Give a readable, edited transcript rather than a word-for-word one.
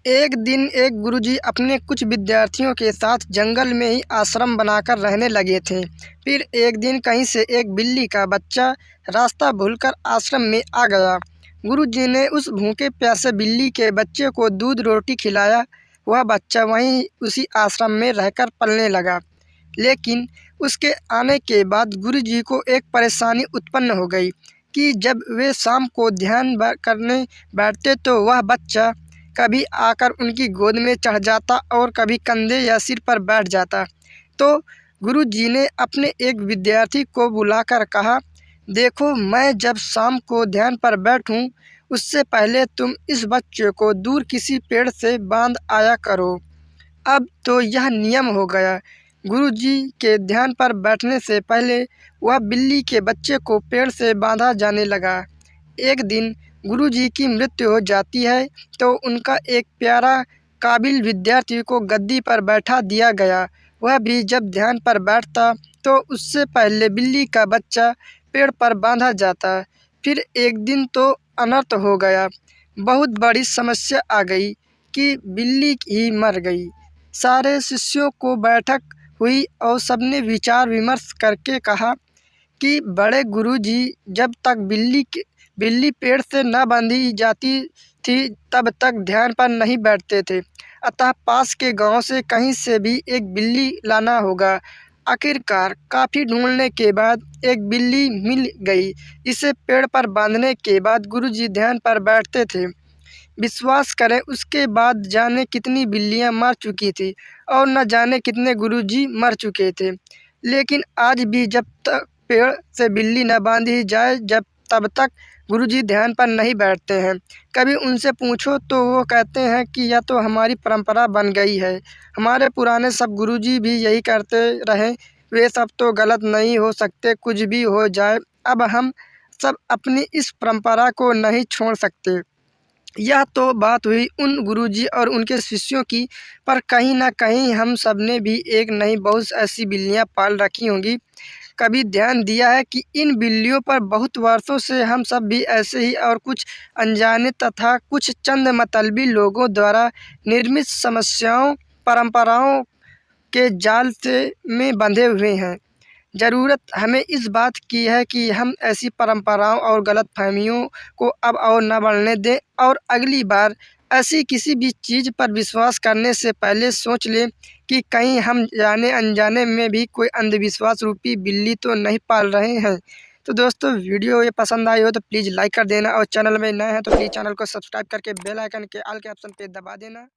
एक दिन एक गुरुजी अपने कुछ विद्यार्थियों के साथ जंगल में ही आश्रम बनाकर रहने लगे थे। फिर एक दिन कहीं से एक बिल्ली का बच्चा रास्ता भूलकर आश्रम में आ गया। गुरुजी ने उस भूखे प्यासे बिल्ली के बच्चे को दूध रोटी खिलाया। वह बच्चा वहीं उसी आश्रम में रहकर पलने लगा। लेकिन उसके आने के बाद गुरुजी को एक परेशानी उत्पन्न हो गई कि जब वे शाम को ध्यान करने बैठते तो वह बच्चा कभी आकर उनकी गोद में चढ़ जाता और कभी कंधे या सिर पर बैठ जाता। तो गुरुजी ने अपने एक विद्यार्थी को बुलाकर कहा, देखो, मैं जब शाम को ध्यान पर बैठूं, उससे पहले तुम इस बच्चे को दूर किसी पेड़ से बांध आया करो। अब तो यह नियम हो गया। गुरुजी के ध्यान पर बैठने से पहले वह बिल्ली के बच्चे को पेड़ से बांधा जाने लगा। एक दिन गुरुजी की मृत्यु हो जाती है तो उनका एक प्यारा काबिल विद्यार्थी को गद्दी पर बैठा दिया गया। वह भी जब ध्यान पर बैठता तो उससे पहले बिल्ली का बच्चा पेड़ पर बांधा जाता। फिर एक दिन तो अनर्थ हो गया। बहुत बड़ी समस्या आ गई कि बिल्ली ही मर गई। सारे शिष्यों को बैठक हुई और सबने विचार विमर्श करके कहा कि बड़े गुरुजी जब तक बिल्ली पेड़ से न बांधी जाती थी तब तक ध्यान पर नहीं बैठते थे। अतः पास के गांव से कहीं से भी एक बिल्ली लाना होगा। आखिरकार काफ़ी ढूंढने के बाद एक बिल्ली मिल गई। इसे पेड़ पर बांधने के बाद गुरुजी ध्यान पर बैठते थे। विश्वास करें, उसके बाद जाने कितनी बिल्लियां मर चुकी थी और न जाने कितने गुरुजी मर चुके थे। लेकिन आज भी जब तक पेड़ से बिल्ली न बांधी जाए तब तक गुरुजी ध्यान पर नहीं बैठते हैं। कभी उनसे पूछो तो वो कहते हैं कि यह तो हमारी परंपरा बन गई है। हमारे पुराने सब गुरुजी भी यही करते रहे। वे सब तो गलत नहीं हो सकते, कुछ भी हो जाए। अब हम सब अपनी इस परंपरा को नहीं छोड़ सकते। यह तो बात हुई उन गुरुजी और उनके शिष्यों की, पर कहीं ना कहीं हम सब ने भी एक नहीं बहुत ऐसी बिल्लियां पाल रखी होंगी। कभी ध्यान दिया है कि इन बिल्लियों पर बहुत वर्षों से हम सब भी ऐसे ही और कुछ अनजाने तथा कुछ चंद मतलबी लोगों द्वारा निर्मित समस्याओं परंपराओं के जाल से में बंधे हुए हैं। ज़रूरत हमें इस बात की है कि हम ऐसी परंपराओं और गलतफहमियों को अब और न बढ़ने दें और अगली बार ऐसी किसी भी चीज़ पर विश्वास करने से पहले सोच लें कि कहीं हम जाने अनजाने में भी कोई अंधविश्वास रूपी बिल्ली तो नहीं पाल रहे हैं। तो दोस्तों, वीडियो ये पसंद आई हो तो प्लीज़ लाइक कर देना और चैनल में नए हैं तो प्लीज़ चैनल को सब्सक्राइब करके बेल आइकन के ऑल के ऑप्शन पे दबा देना।